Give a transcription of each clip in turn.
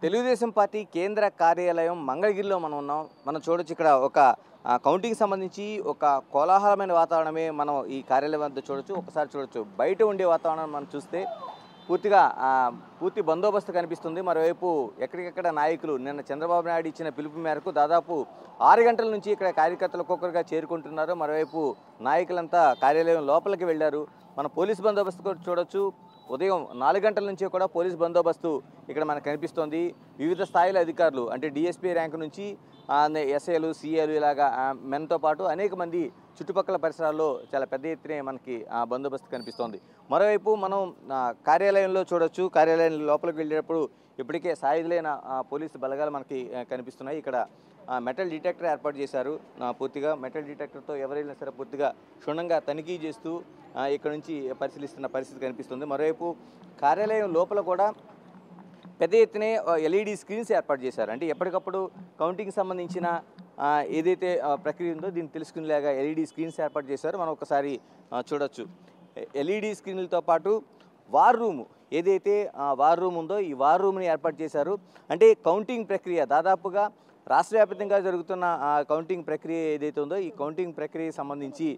Telugu Desam party కేంద్ర కార్యాలయం మంగళగిరిలో మనం ఉన్నాం. మనం చూడొచ్చు ఇక్కడ ఒక కౌంటింగ్ సంబంధించి ఒక కోలాహలమైన వాతావరణమే మనం ఈ కార్యాలయం వద్ద చూడొచ్చు. ఒకసారి చూడొచ్చు బయట ఉండే వాతావరణం మనం చూస్తే పూర్తి బందోబస్తు కనిపిస్తుంది. మరోవైపు ఎక్కడికెక్కడ నాయకులు నిన్న చంద్రబాబు నాయుడు ఇచ్చిన పిలుపు మేరకు దాదాపు 6 గంటల నుంచి ఇక్కడ కార్యకర్తలు ఒక్కొక్కరుగా చేరుకుంటున్నారు. మరోవైపు నాయకులంతా కార్యాలయం లోపలికి వెళ్ళారు. మన పోలీస్ బందోబస్తు కూడా చూడొచ్చు. ఉదయం 4 గంటల నుంచి కూడా పోలీస్ బందోబస్తు ఇక్కడ మనకు కనిపిస్తోంది. వివిధ స్థాయిల అధికారులు అంటే డిఎస్పీ ర్యాంకు నుంచి ఎస్ఐలు సిఐలు ఇలాగా మెన్తో పాటు అనేక మంది చుట్టుపక్కల పరిసరాల్లో చాలా పెద్ద ఎత్తునే మనకి బందోబస్తు కనిపిస్తోంది. మరోవైపు మనం కార్యాలయంలో చూడొచ్చు. కార్యాలయం లోపలికి వెళ్ళేటప్పుడు ఇప్పటికే సాయుధులైన పోలీసు బలగాలు మనకి కనిపిస్తున్నాయి. ఇక్కడ మెటల్ డిటెక్టర్ ఏర్పాటు చేశారు. పూర్తిగా మెటల్ డిటెక్టర్తో ఎవరైనా సరే పూర్తిగా క్షుణ్ణంగా తనిఖీ చేస్తూ ఇక్కడ నుంచి పరిశీలిస్తున్న పరిస్థితి కనిపిస్తుంది. మరోవైపు కార్యాలయం లోపల కూడా పెద్ద ఎత్తునే ఎల్ఈడి స్క్రీన్స్ ఏర్పాటు చేశారు. అంటే ఎప్పటికప్పుడు కౌంటింగ్ సంబంధించిన ఏదైతే ప్రక్రియ ఉందో దీన్ని తెలుసుకునేలాగా ఎల్ఈడి స్క్రీన్స్ ఏర్పాటు చేశారు. మనం ఒకసారి చూడొచ్చు. ఎల్ఈడి స్క్రీన్లతో పాటు వార్ రూమ్ ఏదైతే వార్ రూమ్ ఉందో ఈ వార్ రూమ్ని ఏర్పాటు చేశారు. అంటే కౌంటింగ్ ప్రక్రియ దాదాపుగా రాష్ట్ర వ్యాప్తంగా జరుగుతున్న కౌంటింగ్ ప్రక్రియ ఏదైతే ఉందో ఈ కౌంటింగ్ ప్రక్రియకి సంబంధించి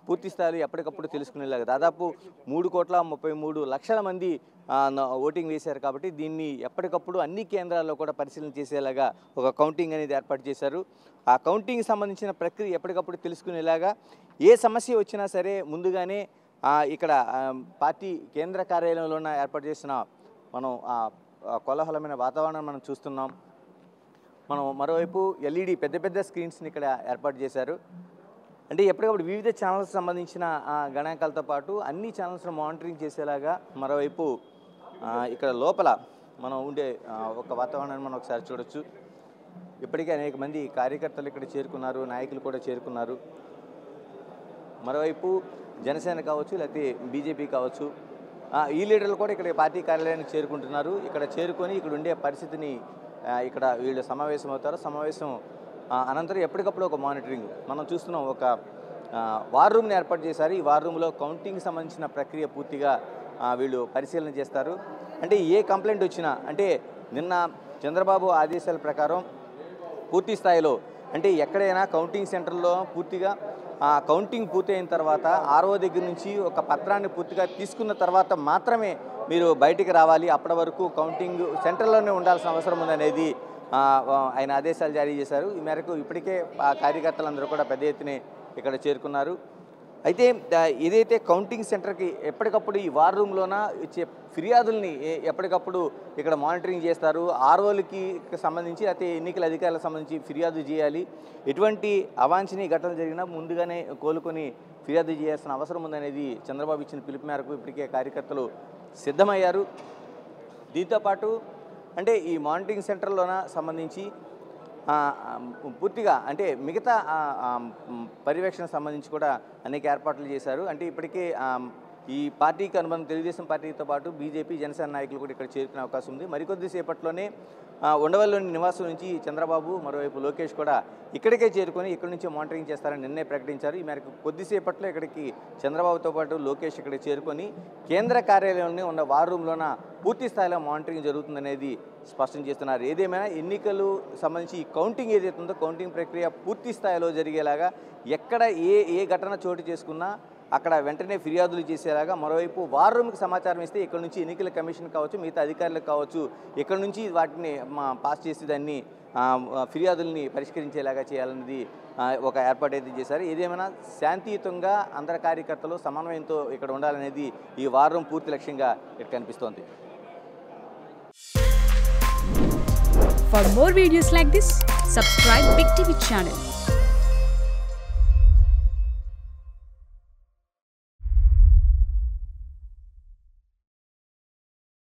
పూర్తి స్థాయిలో ఎప్పటికప్పుడు తెలుసుకునేలాగా దాదాపు 3,33,00,000 మంది ఓటింగ్ వేశారు. కాబట్టి దీన్ని ఎప్పటికప్పుడు అన్ని కేంద్రాల్లో కూడా పరిశీలన చేసేలాగా ఒక కౌంటింగ్ అనేది ఏర్పాటు చేశారు. ఆ కౌంటింగ్ సంబంధించిన ప్రక్రియ ఎప్పటికప్పుడు తెలుసుకునేలాగా ఏ సమస్య వచ్చినా సరే ముందుగానే ఇక్కడ పార్టీ కేంద్ర కార్యాలయంలోన ఏర్పాటు చేసిన మనం కోలాహలమైన వాతావరణం మనం చూస్తున్నాం. మనం మరోవైపు ఎల్ఈడి పెద్ద స్క్రీన్స్ని ఇక్కడ ఏర్పాటు చేశారు. అంటే ఎప్పటికప్పుడు వివిధ ఛానల్స్ సంబంధించిన గణాంకాలతో పాటు అన్ని ఛానల్స్ను మానిటరింగ్ చేసేలాగా మరోవైపు ఇక్కడ లోపల మనం ఉండే ఒక వాతావరణాన్ని మనం ఒకసారి చూడొచ్చు. ఇప్పటికే అనేక మంది కార్యకర్తలు ఇక్కడ చేరుకున్నారు, నాయకులు కూడా చేరుకున్నారు. మరోవైపు జనసేన కావచ్చు లేకపోతే బీజేపీ కావచ్చు ఈ లీడర్లు కూడా ఇక్కడ పార్టీ కార్యాలయానికి చేరుకుంటున్నారు. ఇక్కడ చేరుకొని ఇక్కడ ఉండే పరిస్థితిని ఇక్కడ వీళ్ళు సమావేశం అవుతారు. సమావేశం అనంతరం ఎప్పటికప్పుడు ఒక మానిటరింగ్ మనం చూస్తున్నాం. ఒక వార్ రూమ్ని ఏర్పాటు చేశారు. ఈ వార్ రూమ్లో కౌంటింగ్ సంబంధించిన ప్రక్రియ పూర్తిగా వీళ్ళు పరిశీలన చేస్తారు. అంటే ఏ కంప్లైంట్ వచ్చినా అంటే నిన్న చంద్రబాబు ఆదేశాల ప్రకారం పూర్తి స్థాయిలో అంటే ఎక్కడైనా కౌంటింగ్ సెంటర్లో పూర్తిగా కౌంటింగ్ పూర్తయిన తర్వాత ఆర్ఓ దగ్గర నుంచి ఒక పత్రాన్ని పూర్తిగా తీసుకున్న తర్వాత మాత్రమే మీరు బయటికి రావాలి. అప్పటి వరకు కౌంటింగ్ సెంటర్లోనే ఉండాల్సిన అవసరం ఉందనేది ఆయన ఆదేశాలు జారీ చేశారు. ఈ మేరకు ఇప్పటికే కార్యకర్తలందరూ కూడా పెద్ద ఎత్తునే ఇక్కడ చేరుకున్నారు. అయితే ఏదైతే కౌంటింగ్ సెంటర్కి ఎప్పటికప్పుడు ఈ వార్ రూమ్లోన ఇచ్చే ఫిర్యాదుల్ని ఎప్పటికప్పుడు ఇక్కడ మానిటరింగ్ చేస్తారు. ఆర్ఓలకి సంబంధించి అయితే ఎన్నికల అధికారులకు సంబంధించి ఫిర్యాదు చేయాలి. ఎటువంటి అవాంఛనీయ ఘటనలు జరిగినా ముందుగానే కోలుకొని ఫిర్యాదు చేయాల్సిన అవసరం ఉందనేది చంద్రబాబు ఇచ్చిన పిలుపు మేరకు ఇప్పటికే కార్యకర్తలు సిద్ధమయ్యారు. దీంతోపాటు అంటే ఈ మానిటరింగ్ సెంటర్లోన సంబంధించి పూర్తిగా అంటే మిగతా పర్యవేక్షణ సంబంధించి కూడా అనేక ఏర్పాట్లు చేశారు. అంటే ఇప్పటికే ఈ పార్టీకి అనుబంధం తెలుగుదేశం పార్టీతో పాటు బీజేపీ జనసేన నాయకులు కూడా ఇక్కడ చేరుకునే అవకాశం ఉంది. మరికొద్ది సేపట్లోనే ఉండవల్లిలోని నివాసం నుంచి చంద్రబాబు మరోవైపు లోకేష్ కూడా ఇక్కడికే చేరుకొని ఇక్కడి నుంచే మానిటరింగ్ చేస్తారని నిన్నే ప్రకటించారు. ఈ మేరకు కొద్దిసేపట్లో ఇక్కడికి చంద్రబాబుతో పాటు లోకేష్ ఇక్కడ చేరుకొని కేంద్ర కార్యాలయంలోనే ఉన్న వార్ రూమ్లోన పూర్తి స్థాయిలో మానిటరింగ్ జరుగుతుందనేది స్పష్టం చేస్తున్నారు. ఏదేమైనా ఎన్నికలు సంబంధించి ఈ కౌంటింగ్ ఏదైతే ఉందో కౌంటింగ్ ప్రక్రియ పూర్తి స్థాయిలో జరిగేలాగా ఎక్కడ ఏ ఘటన చోటు చేసుకున్నా అక్కడ వెంటనే ఫిర్యాదులు చేసేలాగా మరోవైపు వార్ రూమ్కి సమాచారం ఇస్తే ఇక్కడ నుంచి ఎన్నికల కమిషన్ కావచ్చు మిగతా అధికారులకు కావచ్చు ఇక్కడ నుంచి వాటిని పాస్ చేసి దాన్ని ఫిర్యాదుల్ని పరిష్కరించేలాగా చేయాలన్నది ఒక ఏర్పాటు అయితే చేశారు. ఏదేమైనా శాంతియుతంగా అందరి కార్యకర్తలు సమన్వయంతో ఇక్కడ ఉండాలనేది ఈ వార్ రూమ్ పూర్తి లక్ష్యంగా ఇక్కడ కనిపిస్తోంది. For more videos like this, subscribe Big TV channel.